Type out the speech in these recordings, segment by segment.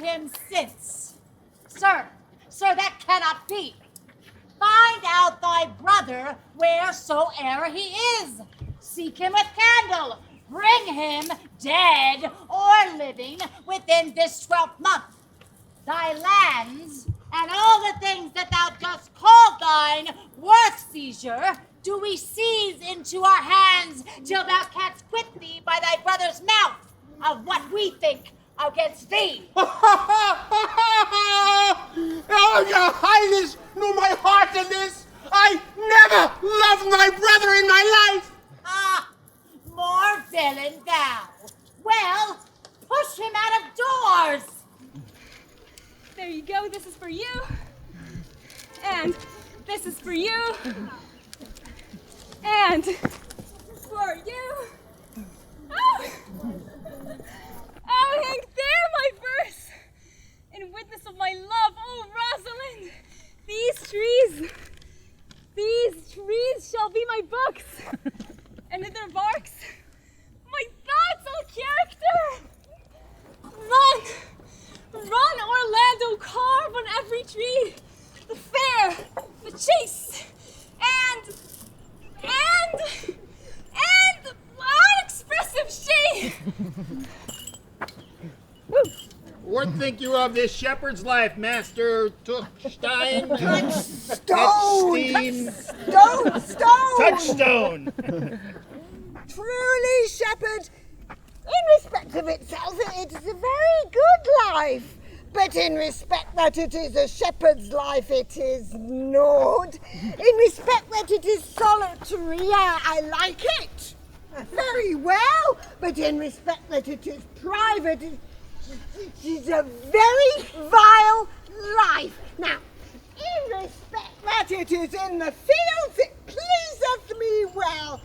him since. Sir, that cannot be. Find out thy brother wheresoe'er he is. Seek him with candle. Bring him, dead or living, within this 12th month. Thy lands and all the things that thou dost call thine worth seizure do we seize into our hands till thou canst quit thee by thy brother's mouth of what we think against thee. Oh, your highness knew my heart in this. I never loved my brother in my life. Ah, more villain thou. Well, push him out of doors. There you go, this is for you. And this is for you. And for you. Oh! Oh, hang there, my verse! In witness of my love, oh, Rosalind! These trees shall be my books, and in their barks, my thoughts, oh, character! Run, Orlando, carve on every tree, the fair, the chaste, and unexpressive shade! What think you of this shepherd's life, Master Touchstone? Touchstone! Truly, shepherd, in respect of itself, it is a very good life. But in respect that it is a shepherd's life, it is not. In respect that it is solitary, I like it very well. But in respect that it is private, it is a very vile life. Now, in respect that it is in the fields, it pleaseth me well.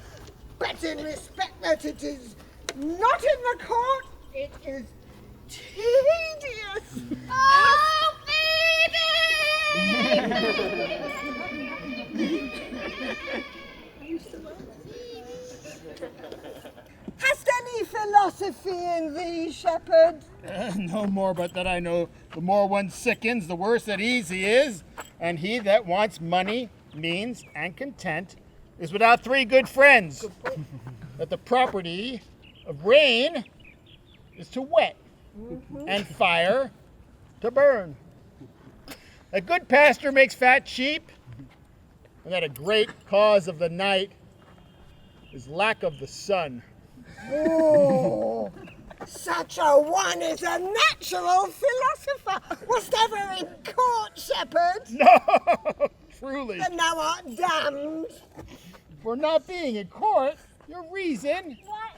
But in respect that it is not in the court, it is tedious. Oh, Phoebe! Hast any philosophy in thee, shepherd? No more but that I know the more one sickens, the worse at ease he is, and he that wants money, means, and content is without 3 good friends. That the property of rain is to wet, and fire to burn. A good pasture makes fat sheep, and that a great cause of the night is lack of the sun. Oh, such a one is a natural philosopher. Wast ever in court, shepherd? No, truly. And thou art damned. For not being in court, your reason. Why,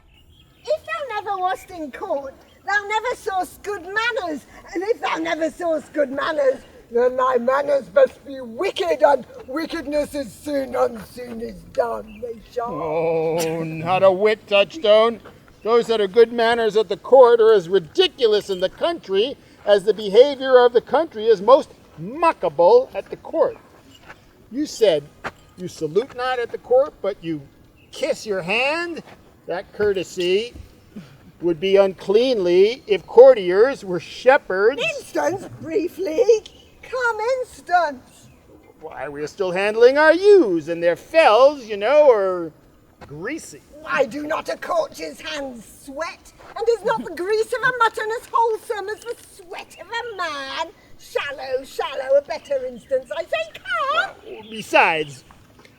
if thou never wast in court, thou never saw'st good manners. And if thou never saw'st good manners, then thy manners must be wicked, and wickedness is soon unsoon is done. They shall. Oh, not a whit, Touchstone. Those that are good manners at the court are as ridiculous in the country as the behavior of the country is most mockable at the court. You said you salute not at the court, but you kiss your hand. That courtesy would be uncleanly if courtiers were shepherds. Instance, briefly. Come, instance. Why, we're still handling our ewes, and their fells, you know, are greasy. Why do not a courtier's hands sweat? And is not the grease of a mutton as wholesome as the sweat of a man? Shallow, a better instance, I say, come. Besides,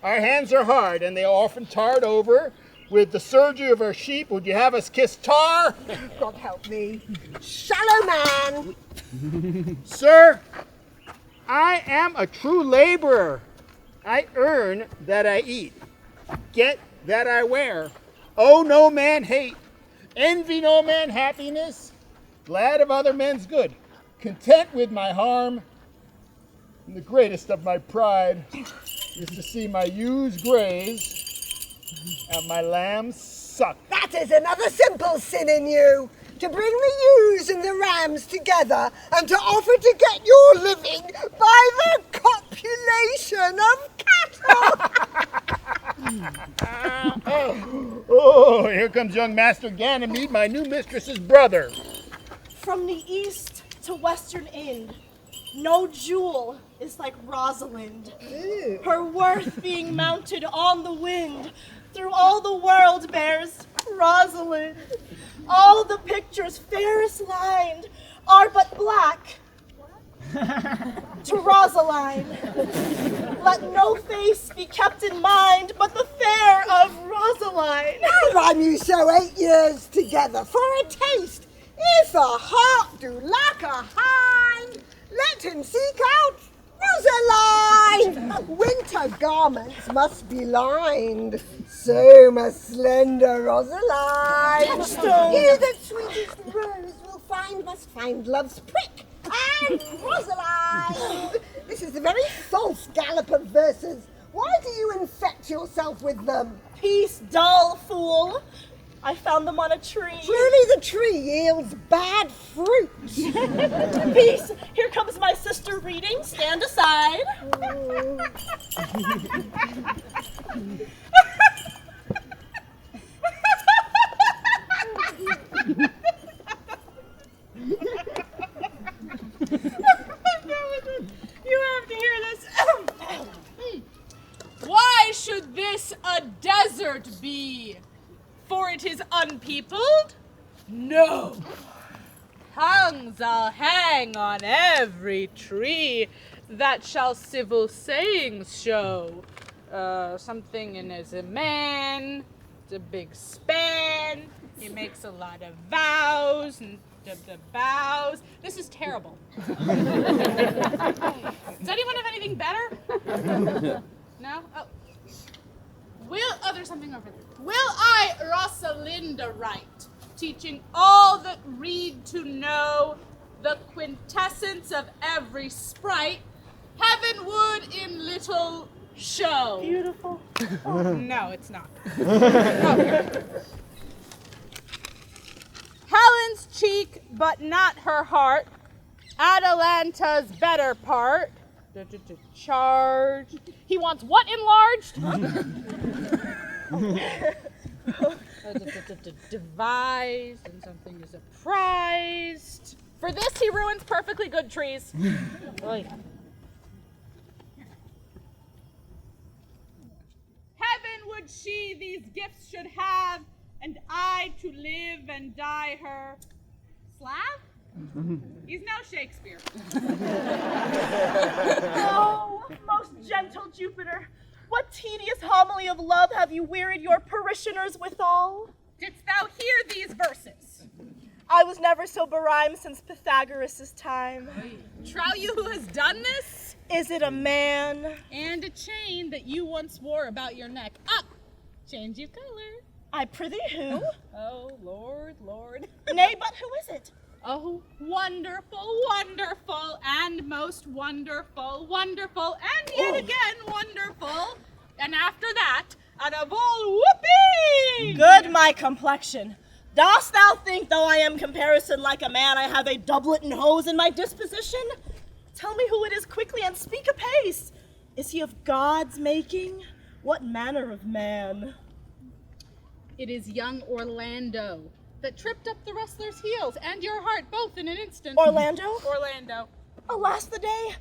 our hands are hard, and they are often tarred over with the surgery of our sheep. Would you have us kiss tar? God help me. Shallow man. Sir, I am a true laborer. I earn that I eat, get that I wear. Owe no man hate, envy no man happiness, glad of other men's good, content with my harm, and the greatest of my pride is to see my ewes graze and my lambs suck. That is another simple sin in you. To bring the ewes and the rams together and to offer to get your living by the copulation of cattle. Oh, here comes young Master Ganymede, my new mistress's brother. From the east to Western Ind. No jewel is like Rosalind. Her worth being mounted on the wind. Through all the world bears Rosalind. All the pictures fairest lined are but black to Rosaline. Let no face be kept in mind but the fair of Rosaline. I'll rhyme you so 8 years together for a taste. If a heart do lack a hind, let him seek out Rosaline. Winter garments must be lined, so must slender Rosaline. Touchstone. He that sweetest rose will find must find love's prick and Rosaline. This is a very false gallop of verses. Why do you infect yourself with them? Peace, dull fool. I found them on a tree. Truly the tree yields bad fruit. Peace, here comes my sister reading. Stand aside. You have to hear this. Why should this a desert be? For it is unpeopled? No. Tongues I'll hang on every tree that shall civil sayings show. Something in is a man, it's a big span, he makes a lot of vows and the bows. This is terrible. Does anyone have anything better? No? Oh. There's something over there. Will I Rosalinda write, teaching all that read to know the quintessence of every sprite, heavenward in little show. Beautiful. No, it's not. Okay. Helen's cheek, but not her heart. Atalanta's better part. Charge. He wants what enlarged? Devised, and something is apprised. For this he ruins perfectly good trees. Heaven would she these gifts should have, and I to live and die her Slav? He's no Shakespeare. Oh, most gentle Jupiter, what tedious homily of love have you wearied your parishioners withal? Didst thou hear these verses? I was never so berhymed since Pythagoras' time. Trow you who has done this? Is it a man? And a chain that you once wore about your neck. Up! Change you color. I prithee who? Oh, Lord, Lord. Nay, but who is it? Oh, wonderful, wonderful, and most wonderful, wonderful, and yet again wonderful. And after that, and of all whooping! Good my complexion. Dost thou think, though I am comparison like a man, I have a doublet and hose in my disposition? Tell me who it is quickly, and speak apace. Is he of God's making? What manner of man? It is young Orlando that tripped up the wrestler's heels and your heart both in an instant. Orlando? Orlando. Alas the day!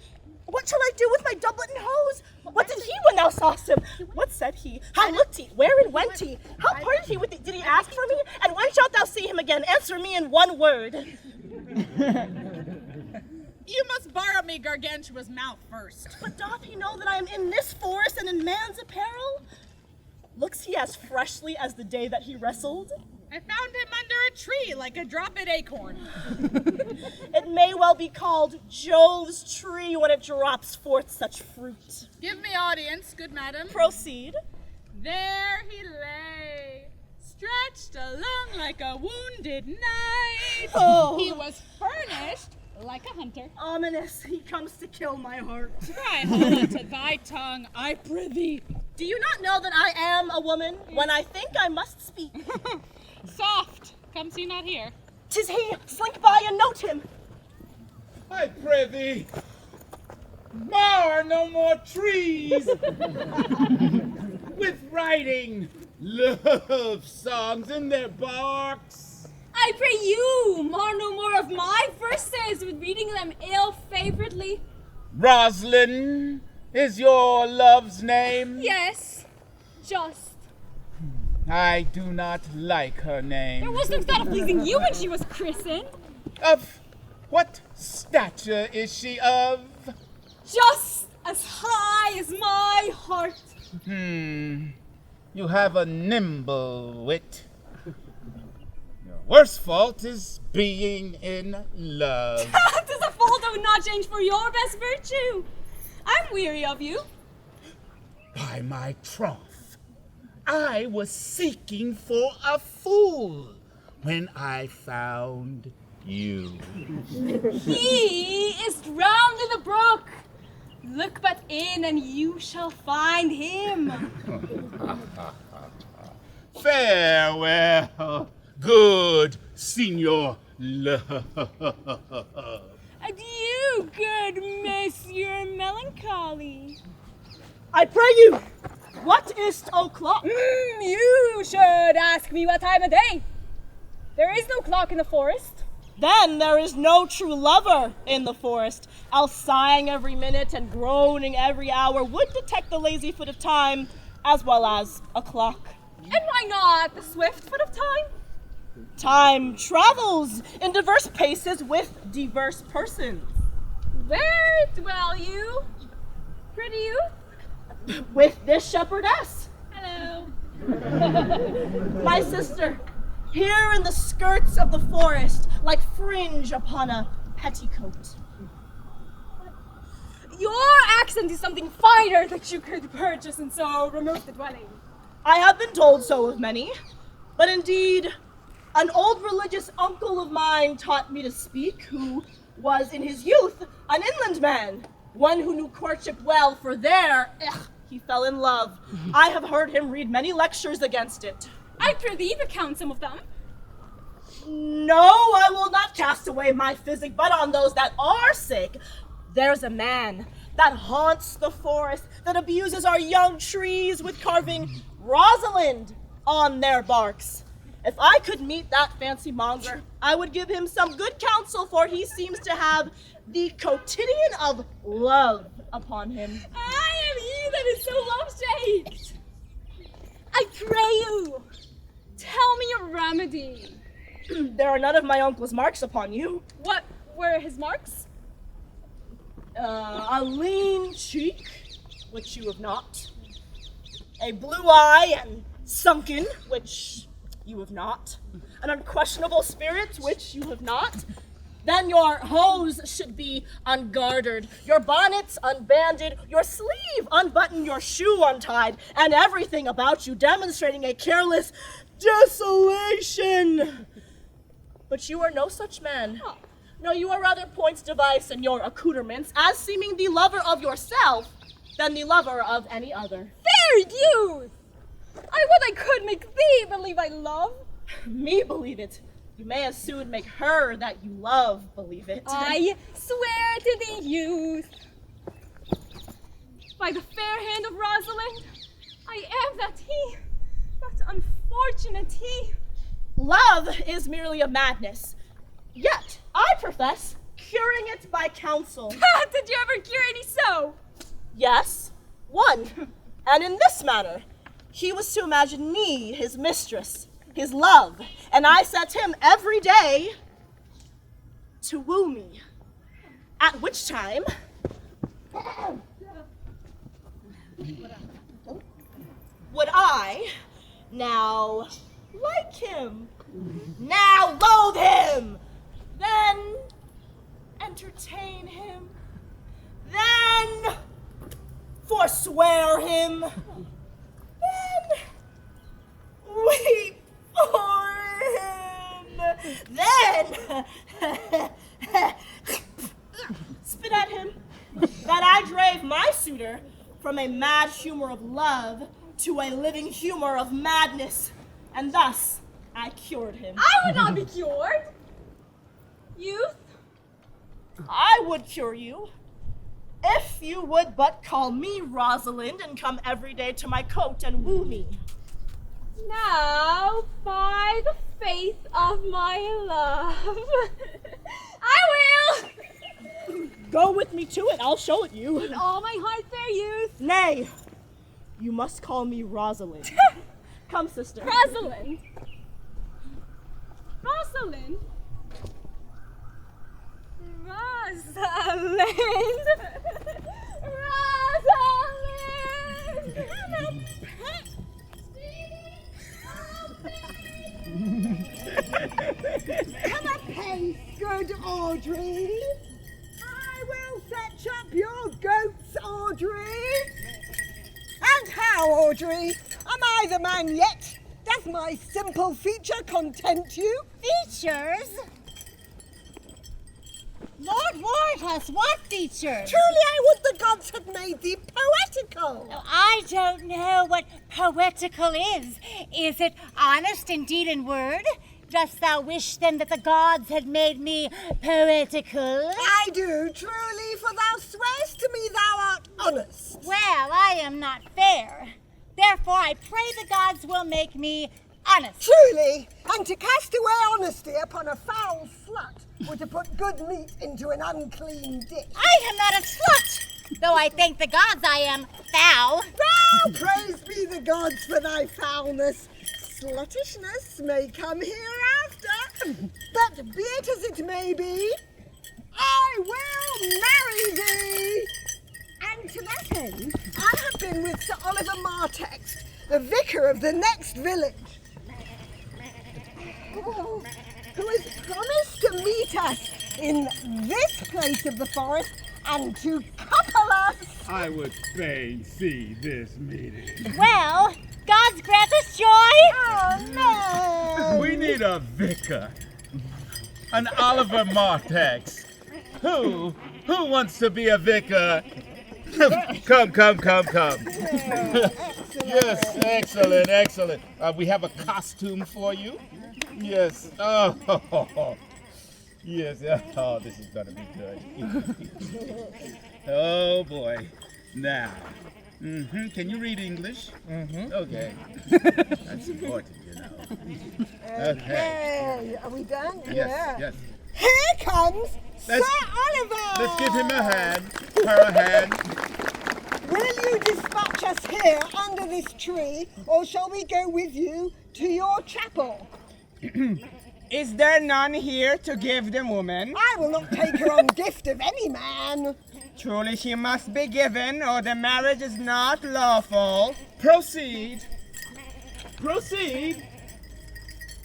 What shall I do with my doublet and hose? What did he when thou saw'st him? What said he? How looked he? Wherein went he? How parted he with thee? Did he ask for me? And when shalt thou see him again? Answer me in one word. You must borrow me Gargantua's mouth first. But doth he know that I am in this forest and in man's apparel? Looks he as freshly as the day that he wrestled? I found him under a tree like a dropped acorn. It may well be called Jove's tree when it drops forth such fruit. Give me audience, good madam. Proceed. There he lay, stretched along like a wounded knight. Oh. He was furnished like a hunter. Ominous, he comes to kill my heart. Cry holla to thy tongue, I prithee. Do you not know that I am a woman? When I think, I must speak. Soft, comes he not here? 'Tis he, slink by and note him. I prithee, mar no more trees with writing love songs in their barks. I pray you mar no more of my verses with reading them ill-favoredly. Rosalind is your love's name? Yes, just. I do not like her name. There was no thought of pleasing you when she was christened. Of what stature is she of? Just as high as my heart. You have a nimble wit. Your worst fault is being in love. Does a fault do not change for your best virtue? I'm weary of you. By my troth, I was seeking for a fool when I found you. He is drowned in the brook. Look but in and you shall find him. Farewell, good Signor Love. Adieu, good Monsieur Melancholy. I pray you, what is o'clock? You should ask me what time of day. There is no clock in the forest. Then there is no true lover in the forest, else sighing every minute and groaning every hour would detect the lazy foot of time as well as a clock. And why not the swift foot of time? Time travels in diverse paces with diverse persons. Where dwell you, pretty youth? With this shepherdess. Hello. My sister, here in the skirts of the forest, like fringe upon a petticoat. Your accent is something finer that you could purchase in so remote a dwelling. I have been told so of many, but indeed, an old religious uncle of mine taught me to speak, who was in his youth an inland man, one who knew courtship well, for there, he fell in love. I have heard him read many lectures against it. I prithee recount some of them. No, I will not cast away my physic, but on those that are sick. There's a man that haunts the forest, that abuses our young trees with carving Rosalind on their barks. If I could meet that fancy monger, I would give him some good counsel, for he seems to have the quotidian of love upon him. I am he that is so love-shaped. I pray you, tell me a remedy. There are none of my uncle's marks upon you. What were his marks? A lean cheek, which you have not. A blue eye and sunken, which you have not. An unquestionable spirit, which you have not. Then your hose should be ungartered, your bonnets unbanded, your sleeve unbuttoned, your shoe untied, and everything about you demonstrating a careless desolation. But you are no such man. No, you are rather points device in your accoutrements, as seeming the lover of yourself than the lover of any other. Fair youth! I would I could make thee believe I love. Me believe it. You may as soon make her that you love believe it. I swear to thee, youth. By the fair hand of Rosalind, I am that unfortunate he. Love is merely a madness. Yet, I profess curing it by counsel. Did you ever cure any so? Yes, one. And in this manner, he was to imagine me his mistress, his love, and I set him every day to woo me. At which time, would I now like him, now loathe him, then entertain him, then forswear him, then weep for him, then spit at him, that I drave my suitor from a mad humor of love to a living humor of madness, and thus I cured him. I would not be cured. Youth? I would cure you, if you would but call me Rosalind and come every day to my cote and woo me. Now, by the faith of my love. I will! Go with me to it, I'll show it you. With all my heart, fair youth. Nay, you must call me Rosalind. Come, sister. Rosalind. Rosalind. Rosalind. Rosalind. Come a pace, good Audrey. I will fetch up your goats, Audrey. And how, Audrey? Am I the man yet? Does my simple feature content you? Features? Lord Warhus, what features? Truly I would the gods had made thee poetical. I don't know what poetical is. Is it honest in deed and word? Dost thou wish then that the gods had made me poetical? I do, truly, for thou swearest to me thou art honest. Well, I am not fair. Therefore I pray the gods will make me honest. Truly, and to cast away honesty upon a foul slut were to put good meat into an unclean dish. I am not a slut, though I thank the gods I am foul. Thou praise be the gods for thy foulness. Sluttishness may come hereafter, but be it as it may be, I will marry thee. And to that end, I have been with Sir Oliver Martext, the vicar of the next village, who has promised to meet us in this place of the forest and to couple us. I would fain see this meeting. Well, gods grant us joy. Amen. We need a vicar. An Oliver Martex. Who wants to be a vicar? Come. Yes, excellent. We have a costume for you. Yes. Oh, yes. Oh, this is gonna be good. Oh boy. Now, can you read English? Okay. That's important, you know. Okay. Hey, are we done? Yes. Here comes Sir Oliver. Let's give him a hand. Her a hand. Will you dispatch us here under this tree, or shall we go with you to your chapel? Is there none here to give the woman? I will not take her on gift of any man. Truly she must be given, or the marriage is not lawful. Proceed.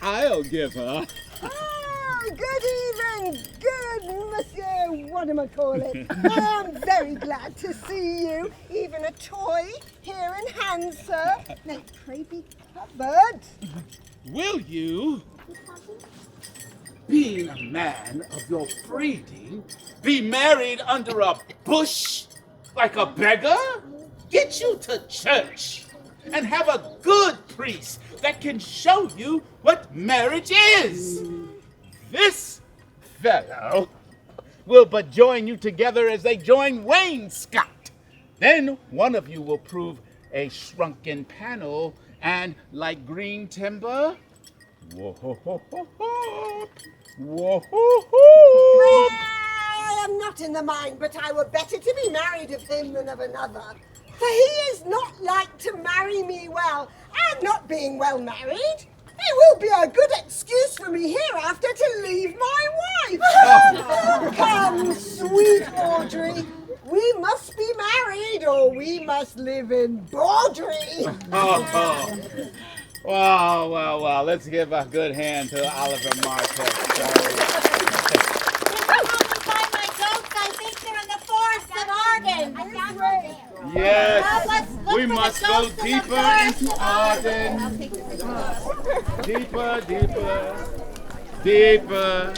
I'll give her. Oh, good evening, good Monsieur Whatchamacallit. I am very glad to see you. Even a toy here in hand, sir. Now, pray be covered. Will you, being a man of your breeding, be married under a bush like a beggar? Get you to church and have a good priest that can show you what marriage is. This fellow will but join you together as they join wainscot. Then one of you will prove a shrunken panel, and like green timber, I am not in the mind, but I were better to be married of him than of another. For he is not like to marry me well, and not being well married, it will be a good excuse for me hereafter to leave my wife. Come, sweet Audrey, we must be married, or we must live in Bawdry. Well, let's give a good hand to Oliver Martex. Find my goats. I think they're in the forest of Arden. I found them. Yes, Let's look we for the must go ghosts in the deeper forest into of Arden. Deeper.